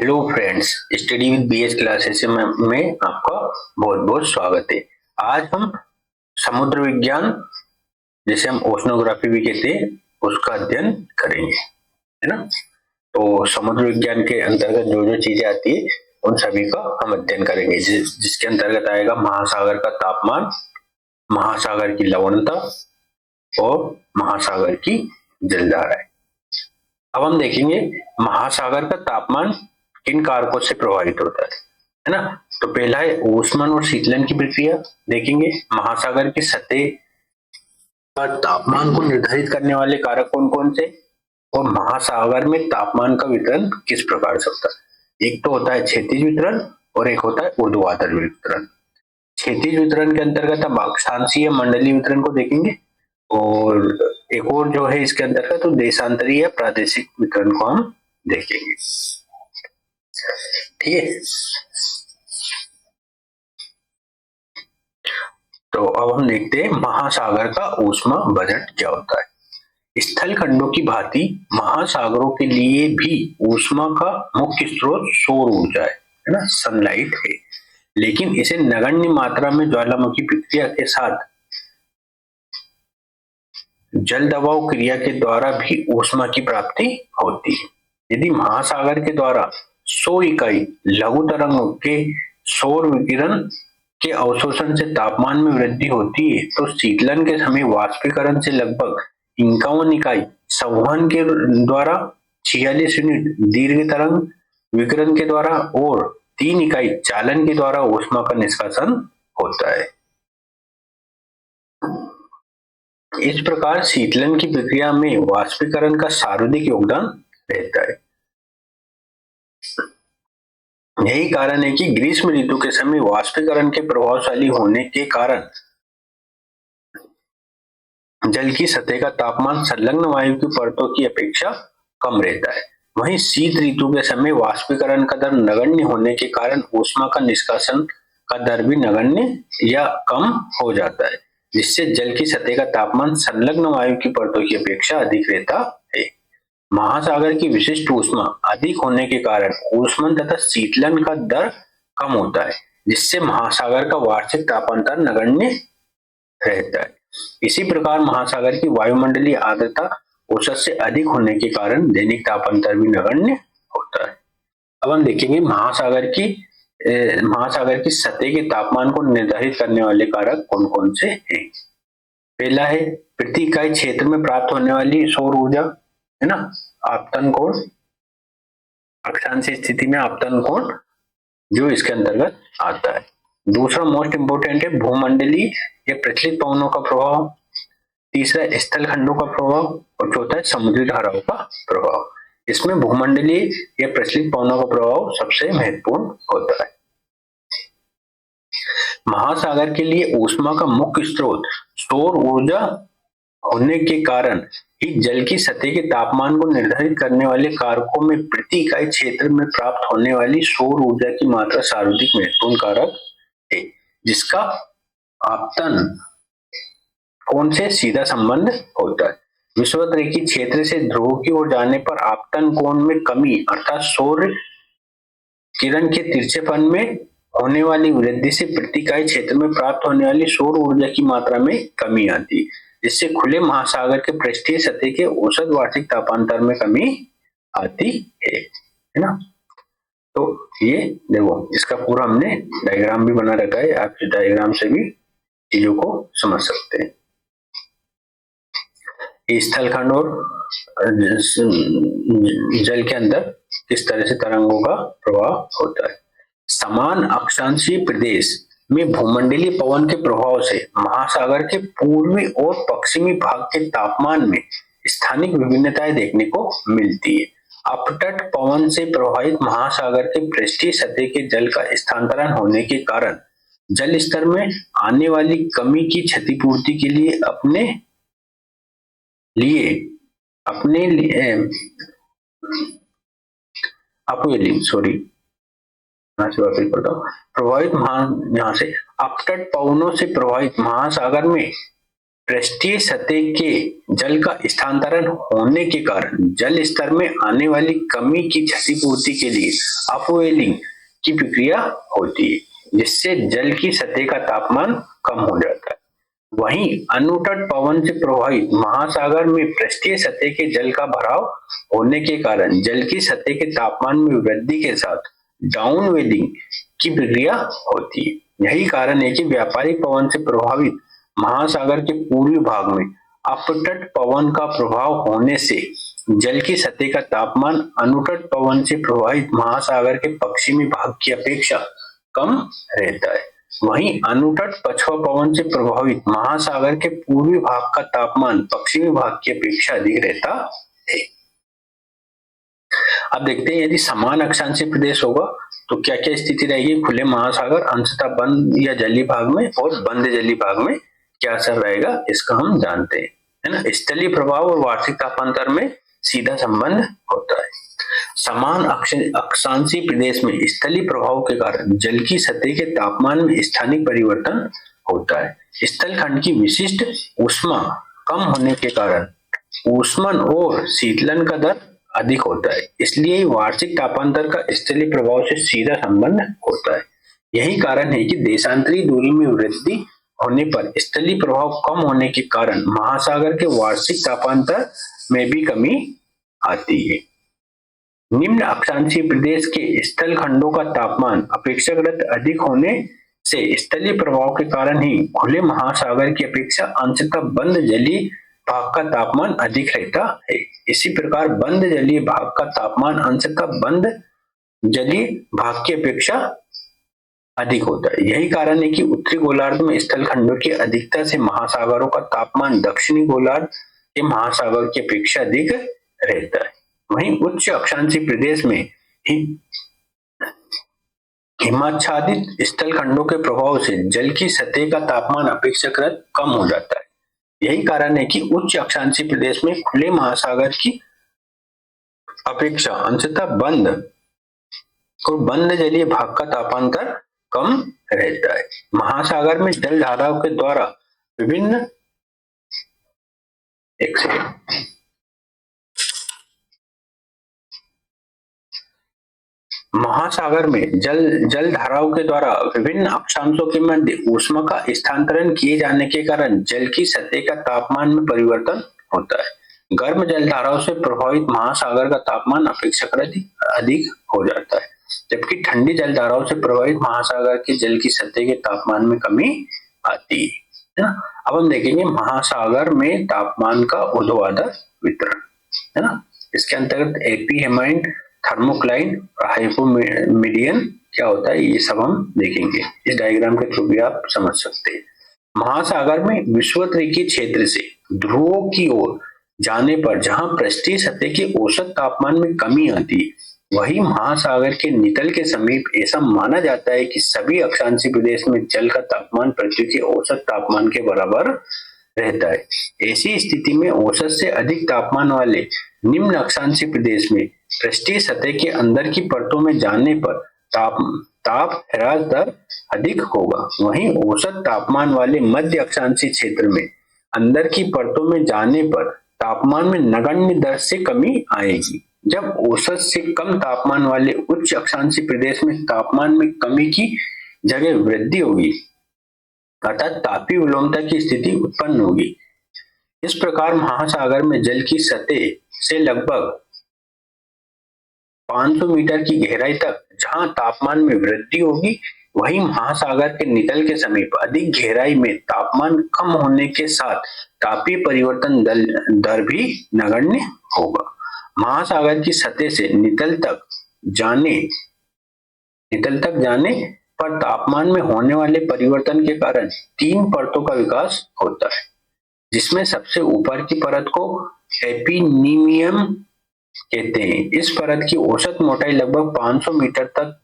Hello friends, study with BS classes में आपका बहुत बहुत स्वागत है। आज हम समुद्र विज्ञान, जिसे हम ओशनोग्राफी भी कहते हैं, उसका अध्ययन करेंगे, है ना। तो समुद्र विज्ञान के अंतर्गत जो जो चीजें आती है उन सभी का हम अध्ययन करेंगे, जिसके अंतर्गत आएगा महासागर का तापमान, महासागर की लवणता और महासागर की जलधाराएं। अब हम देखेंगे महासागर का तापमान किन कारकों से प्रभावित होता है ना। तो पहला है ऊष्मन और शीतलन की प्रक्रिया। देखेंगे महासागर की सतह पर तापमान को निर्धारित करने वाले कारक कौन कौन से, और महासागर में तापमान का वितरण किस प्रकार से होता है। एक तो होता है क्षैतिज वितरण और एक होता है ऊर्ध्वाधर वितरण। क्षैतिज वितरण के अंतर्गत हम अक्षांशीय मंडलीय वितरण को देखेंगे, और एक और जो है इसके अंतर्गत तो देशांतरीय प्रादेशिक वितरण को हम देखेंगे। ठीक है, तो अब हम देखते हैं महासागर का ऊष्मा बजट क्या होता है। स्थल खंडों की भांति महासागरों के लिए भी ऊष्मा का मुख्य स्रोत सौर ऊर्जा है ना, सनलाइट है, लेकिन इसे नगण्य मात्रा में ज्वालामुखी प्रक्रिया के साथ जल दबाव क्रिया के द्वारा भी ऊष्मा की प्राप्ति होती है। यदि महासागर के द्वारा 100 इकाई लघु तरंगों के सौर विकिरण के अवशोषण से तापमान में वृद्धि होती है, तो शीतलन के समय वाष्पीकरण से लगभग 51 इकाई संवहन के द्वारा, 46 यूनिट दीर्घ तरंग विकिरण के द्वारा और 3 इकाई चालन के द्वारा ऊष्मा का निष्कासन होता है। इस प्रकार शीतलन की प्रक्रिया में वाष्पीकरण का सर्वाधिक योगदान रहता है। यही कारण है कि ग्रीष्म ऋतु के समय वाष्पीकरण के प्रभावशाली होने के कारण जल की सतह का तापमान संलग्न वायु की परतों की अपेक्षा कम रहता है। वहीं शीत ऋतु के समय वाष्पीकरण का दर नगण्य होने के कारण ऊष्मा का निष्कासन का दर भी नगण्य या कम हो जाता है, जिससे जल की सतह का तापमान संलग्न वायु की परतों की अपेक्षा अधिक रहता है। महासागर की विशिष्ट ऊष्मा अधिक होने के कारण ऊष्मन तथा शीतलन का दर कम होता है, जिससे महासागर का वार्षिक तापांतर नगण्य रहता है। इसी प्रकार महासागर की वायुमंडलीय आर्द्रता औसत से अधिक होने के कारण दैनिक तापांतर भी नगण्य होता है। अब हम देखेंगे महासागर की सतह के तापमान को निर्धारित करने वाले कारक कौन कौन से हैं। पहला है प्रति इकाई क्षेत्र में प्राप्त होने वाली सौर ऊर्जा, है ना, आपतन कोण, अक्षांशीय स्थिति में आपतन कोण जो इसके अंतर्गत आता है। दूसरा मोस्ट इंपोर्टेंट है भूमंडलीय या प्रचलित पवनों का प्रभाव। तीसरा स्थल खंडों का प्रभाव, और चौथा है समुद्री धाराओं का प्रभाव। इसमें भूमंडलीय या प्रचलित पवनों का प्रभाव सबसे महत्वपूर्ण होता है। महासागर के लिए ऊष्मा का मुख्य स्रोत सौर ऊर्जा होने के कारण ही जल की सतह के तापमान को निर्धारित करने वाले कारकों में प्रति इकाई क्षेत्र में प्राप्त होने वाली सौर ऊर्जा की मात्रा सर्वाधिक महत्वपूर्ण कारक है, जिसका आपतन कोण से सीधा संबंध होता है। विषुवत-रेखीय क्षेत्र से ध्रुव की ओर जाने पर आपतन कोण में कमी अर्थात सौर किरण के तिरछेपन में होने वाली वृद्धि से प्रति इकाई क्षेत्र में प्राप्त होने वाली सौर ऊर्जा की मात्रा में कमी आती है, जिससे खुले महासागर के पृष्ठीय सतह के औसत वार्षिक तापांतर में कमी आती है ना। तो ये देखो, इसका पूरा हमने डायग्राम भी बना रखा है, आप इस डायग्राम से भी चीजों को समझ सकते हैं। स्थलखंड और जल के अंदर किस तरह से तरंगों का प्रभाव होता है। समान अक्षांशीय प्रदेश में भूमंडलीय पवन के प्रभाव से महासागर के पूर्वी और पश्चिमी भाग के तापमान में स्थानिक विभिन्नताएं देखने को मिलती है। अपतट पवन से प्रभावित महासागर के पृष्ठीय सतह के जल का स्थानांतरण होने के कारण जल स्तर में आने वाली कमी की क्षतिपूर्ति के लिए अपने लिए प्रभावित यहाँ से अपतट पवनों से प्रभावित महासागर में पृष्ठीय सतह के जल का स्थानांतरण होने के कारण जल स्तर में आने वाली कमी की क्षतिपूर्ति के लिए अपवेलिंग की प्रक्रिया होती है, जिससे जल की सतह का तापमान कम हो जाता है। वहीं अनुतट पवन से प्रभावित महासागर में पृष्ठीय सतह के जल का भराव होने के कारण जल की सतह के तापमान में वृद्धि के साथ डाउनवेलिंग की प्रक्रिया होती है। यही कारण है कि व्यापारिक पवन से प्रभावित महासागर के पूर्वी भाग में अपतट पवन का प्रभाव होने से जल की सतह का तापमान अनुतट पवन से प्रभावित महासागर के पश्चिमी भाग की अपेक्षा कम रहता है। वहीं अनुतट पछुआ पवन से प्रभावित महासागर के पूर्वी भाग का तापमान पश्चिमी भाग की अपेक्षा अधिक रहता है। अब देखते हैं यदि समान अक्षांशीय प्रदेश होगा तो क्या क्या स्थिति रहेगी खुले महासागर, अंशतः बंद या जलीय भाग में, और बंद जलीय भाग में क्या असर रहेगा इसका हम जानते हैं, है ना। स्थलीय प्रभाव और वार्षिक तापांतर में सीधा संबंध होता है। समान अक्षांशीय प्रदेश में स्थलीय प्रभाव के कारण जल की सतह के तापमान में स्थानिक परिवर्तन होता है। स्थलखंड की विशिष्ट ऊष्मा कम होने के कारण ऊष्मन और शीतलन का दर अधिक होता है, इसलिए वार्षिक तापांतर का स्थलीय प्रभाव से सीधा संबंध होता है। यही कारण है कि देशांतरीय दूरी में वृद्धि होने पर स्थलीय प्रभाव कम होने के कारण महासागर के वार्षिक तापांतर में भी कमी आती है। निम्न अक्षांशीय प्रदेश के स्थल खंडों का तापमान अपेक्षाकृत अधिक होने से स्थलीय प्रभाव के कारण ही खुले महासागर की अपेक्षा अंशतः बंद जलीय भाग का तापमान अधिक रहता है। इसी प्रकार बंद जलीय भाग का तापमान अंशतः बंद जलीय भाग की अपेक्षा अधिक होता है। यही कारण है कि उत्तरी गोलार्ध में स्थल खंडों की अधिकता से महासागरों का तापमान दक्षिणी गोलार्ध के महासागर की अपेक्षा अधिक रहता है। वहीं उच्च अक्षांशीय प्रदेश में हिमाच्छादित स्थल खंडों के प्रभाव से जल की सतह का तापमान अपेक्षाकृत कम हो जाता है। यही कारण है कि उच्च अक्षांशीय प्रदेश में खुले महासागर की अपेक्षा अंशतः बंद और बंद जलीय भाग का तापांतर कम रहता है। महासागर में जल धाराओं के द्वारा विभिन्न महासागर में जल धाराओं के द्वारा विभिन्न अक्षांशों के मध्य ऊष्मा का स्थानांतरण किए जाने के कारण जल की सतह का तापमान में परिवर्तन होता है। गर्म जल धाराओं से प्रभावित महासागर का तापमान अपेक्षाकृत अधिक हो जाता है, जबकि ठंडी जल धाराओं से प्रभावित महासागर के जल की सतह के तापमान में कमी आती है ना। अब हम देखेंगे महासागर में तापमान का ऊर्ध्वाधर वितरण, है ना। इसके अंतर्गत एपीहेमाइन, थर्मोक्लाइन और हाइपोमीडियन क्या होता है ये सब हम देखेंगे। इस डायग्राम के थ्रू भी आप समझ सकते हैं। महासागर में विषुवतीय क्षेत्र से ध्रुवों की ओर जाने पर जहां पृष्ठीय सतह के औसत तापमान में कमी आती है, वही महासागर के नितल के समीप ऐसा माना जाता है कि सभी अक्षांशीय प्रदेश में जल का तापमान पृथ्वी के औसत तापमान के बराबर रहता है। ऐसी स्थिति में औसत से अधिक तापमान वाले निम्न अक्षांशीय प्रदेश में पृष्ठीय सतह के अंदर की परतों में जाने पर ताप ह्रास दर अधिक होगा। वहीं औसत तापमान वाले मध्य अक्षांशीय क्षेत्र में अंदर की परतों में जाने पर तापमान में नगण्य दर से कमी आएगी। जब औसत से कम तापमान वाले उच्च अक्षांशीय प्रदेश में तापमान में कमी की जगह वृद्धि होगी, अर्थात तापीय विलोमता की स्थिति उत्पन्न होगी। इस प्रकार महासागर में जल की सतह से लगभग 500 मीटर की गहराई तक जहां तापमान में वृद्धि होगी, वहीं महासागर के नितल के समीप अधिक गहराई में तापमान कम होने के साथ तापीय परिवर्तन दर भी नगण्य होगा। महासागर की सतह से नितल तक जाने पर तापमान में होने वाले परिवर्तन के कारण 3 परतों का विकास होता है, जिसमें सबसे ऊपर की परत को एपिनीमियम कहते हैं। इस परत की औसत मोटाई लगभग 500 मीटर तक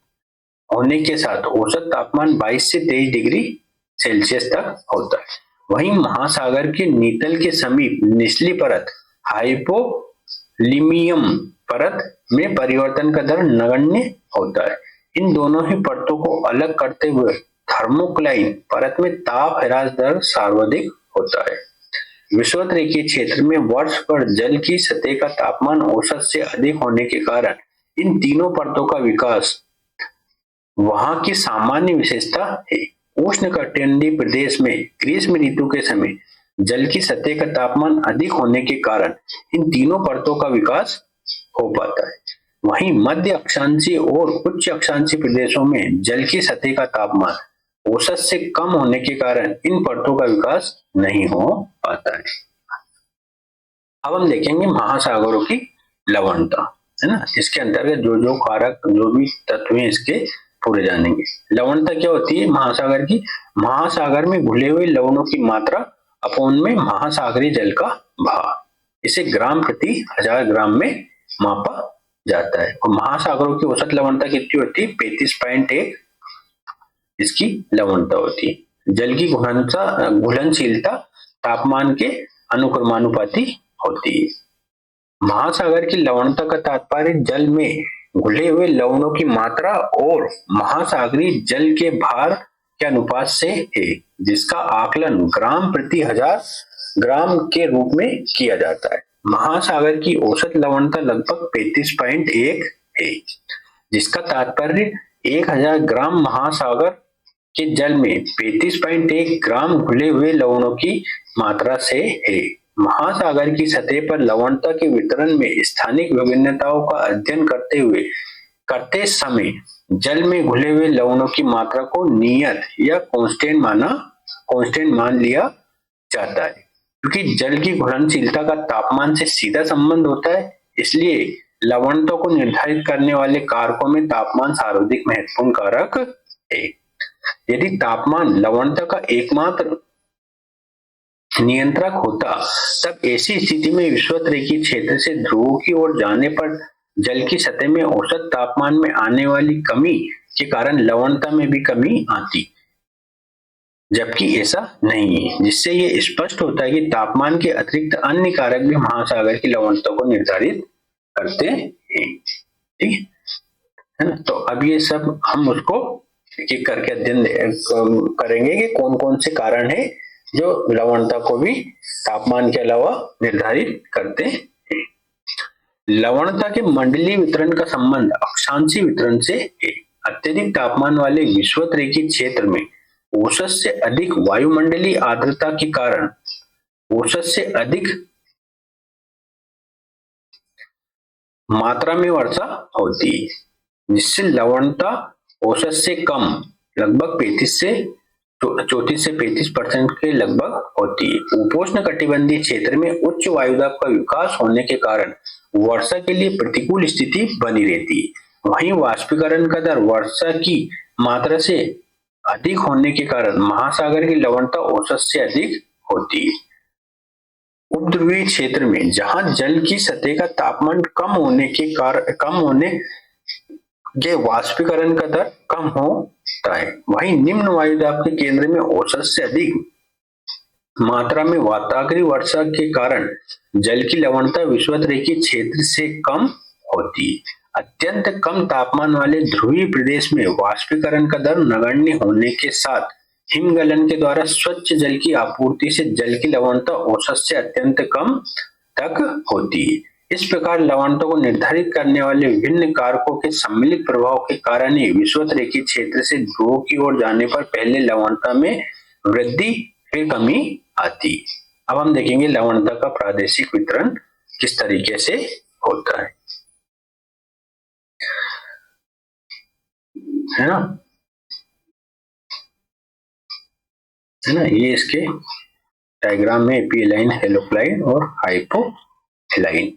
होने के साथ औसत तापमान 22 से 23 डिग्री सेल्सियस तक होता है। वहीं महासागर के नितल के समीप निचली परत हाइपोलिमियम परत में परिवर्तन का दर नगण्य होता है। इन दोनों ही परतों को अलग करते हुए थर्मोक्लाइन परत में ताप ह्रास दर सर्वाधिक होता है। विषुवत-रेखीय क्षेत्र में वर्ष भर जल की सतह का तापमान औसत से अधिक होने के कारण इन तीनों परतों का विकास वहां की सामान्य विशेषता है। उष्णकटिबंधीय प्रदेश में ग्रीष्म ऋतु के समय जल की सतह का तापमान अधिक होने के कारण इन तीनों परतों का विकास हो पाता है। वहीं मध्य अक्षांशीय और उच्च अक्षांशीय प्रदेशों में जल की सतह का तापमान औसत से कम होने के कारण इन परतों का विकास नहीं हो पाता है। अब हम देखेंगे महासागरों की लवणता, है ना। इसके अंतर्गत जो जो कारक, जो भी तत्व हैं इसके पूरे जानेंगे। लवणता क्या होती है महासागर की? महासागर में घुले हुए लवणों की मात्रा अपॉन में महासागरीय जल का भार, इसे ग्राम प्रति 1000 ग्राम में मापा जाता है। और महासागरों की औसत लवणता कितनी होती है? 35.1 इसकी लवणता होती है। जल की घुलनशीलता तापमान के अनुक्रमानुपाती होती है। महासागर की लवणता का तात्पर्य जल में घुले हुए लवणों की मात्रा और महासागरीय जल के भार के अनुपात से है, जिसका आकलन ग्राम प्रति 1000 ग्राम के रूप में किया जाता है। महासागर की औसत लवणता लगभग 35.1 है, जिसका तात्पर्य 1000 ग्राम महासागर के जल में 35.1 ग्राम घुले हुए लवणों की मात्रा से है। महासागर की सतह पर लवणता के वितरण में स्थानिक विभिन्नताओं का अध्ययन करते समय जल में घुले हुए लवणों की मात्रा को नियत या कांस्टेंट मान लिया जाता है। क्योंकि जल की घुलनशीलता का तापमान से सीधा संबंध होता है, इसलिए लवणता को निर्धारित करने वाले कारकों में तापमान सर्वाधिक महत्वपूर्ण कारक है। यदि तापमान लवणता का एकमात्र नियंत्रक होता, तब ऐसी स्थिति में विषुवत-रेखीय क्षेत्र से ध्रुवों की ओर जाने पर जल की सतह में औसत तापमान में आने वाली कमी के कारण लवणता में भी कमी आती, जबकि ऐसा नहीं है, जिससे ये स्पष्ट होता है कि तापमान के अतिरिक्त अन्य कारक भी महासागर की लवणता को निर्धारित करते हैं। ठीक है ना। तो अब ये सब हम उसको एक करके अध्ययन करेंगे कि कौन कौन से कारण है जो लवणता को भी तापमान के अलावा निर्धारित करते हैं। लवणता के मंडलीय वितरण का संबंध अक्षांशीय वितरण से है। अत्यधिक तापमान वाले विषुवत-रेखीय क्षेत्र में औसत से अधिक वायुमंडलीय आर्द्रता के कारण औसत से अधिक मात्रा में वर्षा होती है, जिससे लवणता औसत से कम लगभग 34 से 35% के लगभग होती है। उपोष्ण कटिबंधीय क्षेत्र में उच्च वायुदाब का विकास होने के कारण वर्षा के लिए प्रतिकूल स्थिति बनी रहती है। वहीं वाष्पीकरण का दर वर्षा की मात्रा से अधिक होने के कारण महासागर की लवणता औसत से अधिक होती है। उपध्रुवीय क्षेत्र में जहां जल की सतह का तापमान कम होने के वाष्पीकरण का दर कम होता है, वहीं निम्न वायुदाब के केंद्र में औसत से अधिक मात्रा में वाताग्रीय वर्षा के कारण जल की लवणता विषुवत-रेखीय क्षेत्र से कम होती है। अत्यंत कम तापमान वाले ध्रुवीय प्रदेश में वाष्पीकरण का दर नगण्य होने के साथ हिमगलन के द्वारा स्वच्छ जल की आपूर्ति से जल की लवणता औसत से अत्यंत कम तक होती है। इस प्रकार लवणता को निर्धारित करने वाले विभिन्न कारकों के सम्मिलित प्रभाव के कारण ही विषुवत-रेखीय क्षेत्र से ध्रुवों की ओर जाने पर पहले लवणता में वृद्धि फिर कमी आती है। अब हम देखेंगे लवणता का प्रादेशिक वितरण किस तरीके से होता है ना। ये इसके डायग्राम में एपिलाइन, हेलोक्लाइन और हाइपोलाइन।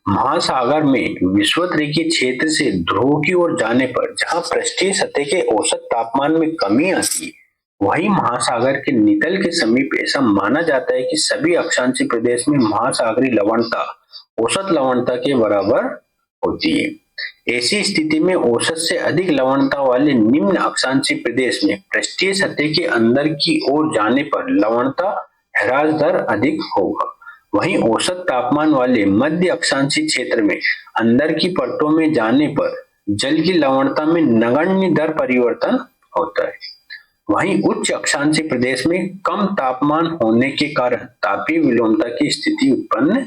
महासागर में विषुवत-रेखीय क्षेत्र से ध्रुव की ओर जाने पर जहां पृष्ठीय सतह के औसत तापमान में कमी आती है, वहीं महासागर के नितल के समीप ऐसा माना जाता है कि सभी अक्षांशीय प्रदेश में महासागरीय लवणता औसत लवणता के बराबर होती है। ऐसी स्थिति में औसत से अधिक लवणता वाले निम्न अक्षांशीय प्रदेश में पृष्ठीय सतह के अंदर की ओर जाने पर लवणता ह्रास दर अधिक होगा। वहीं औसत तापमान वाले मध्य अक्षांशीय क्षेत्र में अंदर की परतों में जाने पर जल की लवणता में नगण्य दर परिवर्तन होता है। वहीं उच्च अक्षांशीय प्रदेश में कम तापमान होने के कारण तापीय विलोमता की स्थिति उत्पन्न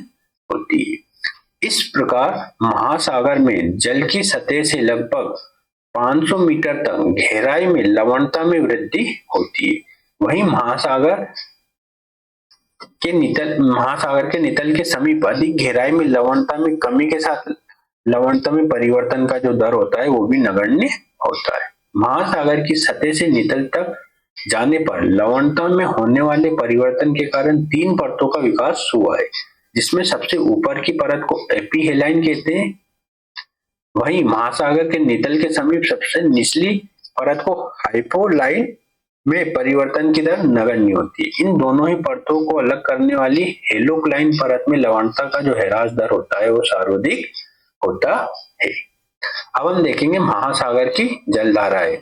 होती है। इस प्रकार महासागर में जल की सतह से लगभग 500 मीटर तक गहराई में लवणता में वृद्धि होती है। वहीं महासागर के नितल के समीप अधिक गहराई में लवणता में कमी के साथ लवणता में परिवर्तन का जो दर होता है वो भी नगण्य होता है। महासागर की सतह से नितल तक जाने पर लवणता में होने वाले परिवर्तन के कारण 3 परतों का विकास हुआ है, जिसमें सबसे ऊपर की परत को एपीहेलाइन कहते हैं। वहीं महासागर के नितल के समीप सबसे निचली परत को हाइपोलाइन में परिवर्तन की दर नगण्य होती है। इन दोनों ही परतों को अलग करने वाली हेलोक्लाइन परत में लवणता का जो ह्रास दर होता है वो सर्वाधिक होता है। अब हम देखेंगे महासागर की जलधाराएं,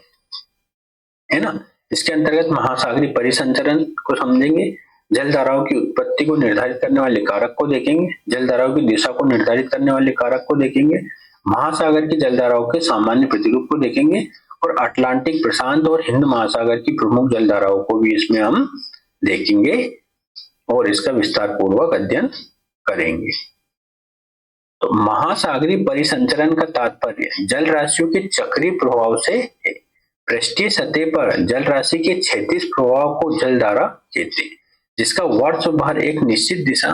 है ना। इसके अंतर्गत महासागरीय परिसंचरण को समझेंगे, जलधाराओं की उत्पत्ति को निर्धारित करने वाले कारक को देखेंगे, जलधाराओं की दिशा को निर्धारित करने वाले कारक को देखेंगे, महासागर की जलधाराओं के सामान्य प्रतिरूप को देखेंगे और अटलांटिक, प्रशांत और हिंद महासागर की प्रमुख जलधाराओं को भी इसमें हम देखेंगे और इसका विस्तार पूर्वक अध्ययन करेंगे। तो महासागरीय परिसंचरण का तात्पर्य जल राशियों के चक्रीय प्रभाव से है। पृष्ठीय सतह पर जल राशि के क्षैतिज प्रभाव को जलधारा कहते हैं, जिसका वर्ष भर एक निश्चित दिशा,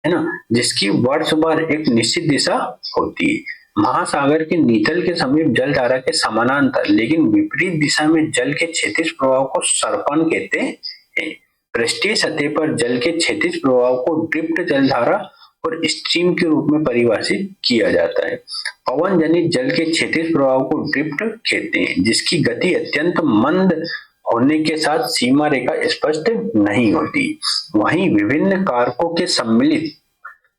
है ना, जिसकी वर्ष भर एक निश्चित दिशा होती है। महासागर के नितल के समीप जलधारा के समानांतर लेकिन विपरीत दिशा में जल के क्षैतिज प्रवाह को सर्पण कहते हैं। पृष्ठीय सतह पर जल के क्षैतिज प्रवाह को ड्रिफ्ट जलधारा और स्ट्रीम के रूप में परिभाषित किया जाता है। पवन जनित जल के क्षैतिज प्रवाह को ड्रिफ्ट कहते हैं, जिसकी गति अत्यंत मंद होने के साथ सीमा रेखा स्पष्ट नहीं होती। वहीं विभिन्न कारकों के सम्मिलित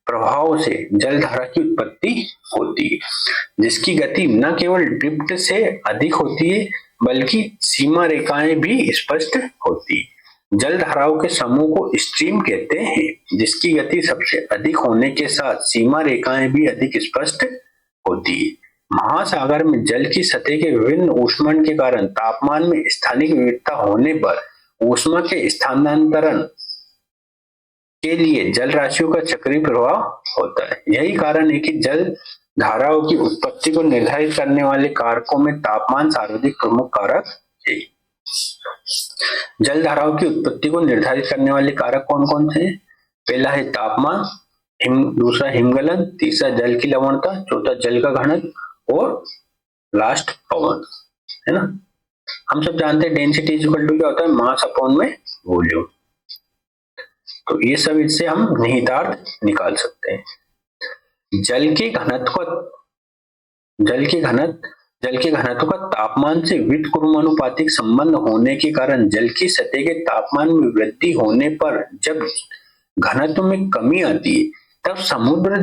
प्रभाव से जलधारा की उत्पत्ति होती है, जिसकी गति न केवल ड्रिफ्ट से अधिक होती है बल्कि सीमा रेखाएं भी स्पष्ट होती है। जलधाराओं के समूह को स्ट्रीम कहते हैं, जिसकी गति सबसे अधिक होने के साथ सीमा रेखाएं भी अधिक स्पष्ट होती है। महासागर में जल की सतह के विभिन्न ऊष्मन के कारण तापमान में स्थानिक विविधता होने पर ऊष्मा के स्थानांतरण के लिए जल राशियों का चक्रीय प्रभाव होता है। यही कारण है कि जल धाराओं की उत्पत्ति को निर्धारित करने वाले कारकों में तापमान सर्वाधिक प्रमुख कारक है। जल धाराओं की उत्पत्ति को निर्धारित करने वाले कारक कौन कौन से हैं? पहला है तापमान, दूसरा हिमगलन, तीसरा जल की लवणता, चौथा जल का घनत्व और लास्ट पवन, है ना। हम सब जानते हैं डेंसिटी इज इक्वल टू क्या होता है, मास अपॉन में वॉल्यूम। तो ये सब इससे हम निहितार्थ निकाल सकते हैं। जल के घनत्व का तापमान से व्युत्क्रमानुपातिक संबंध होने के कारण जल की सतह के तापमान में वृद्धि होने पर जब घनत्व में कमी आती है तब समुद्र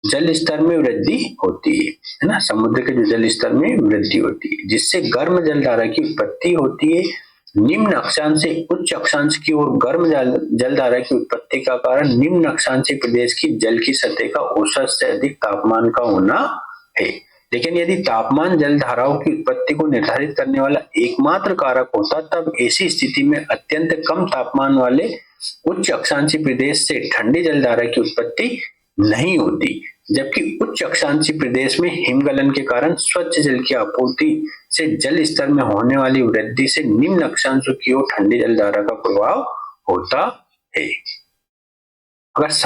जल स्तर में वृद्धि होती है ना। समुद्र के जो जल स्तर में वृद्धि होती है, जिससे गर्म जलधारा की उत्पत्ति होती है। निम्न अक्षांश से उच्च अक्षांश की ओर गर्म जलधारा की उत्पत्ति का कारण निम्न अक्षांशीय प्रदेश की जल की सतह का औसत से अधिक तापमान का होना है। लेकिन यदि तापमान जलधाराओं की उत्पत्ति को निर्धारित करने वाला एकमात्र कारक होता, तब ऐसी स्थिति में अत्यंत कम तापमान वाले उच्च अक्षांशीय प्रदेश से ठंडी जलधारा की उत्पत्ति नहीं होती, जबकि उच्च अक्षांशीय प्रदेश में हिमगलन के कारण स्वच्छ जल की आपूर्ति से जल स्तर में होने वाली वृद्धि से निम्न अक्षांशों की ओर ठंडी जलधारा का प्रभाव होता है। अगर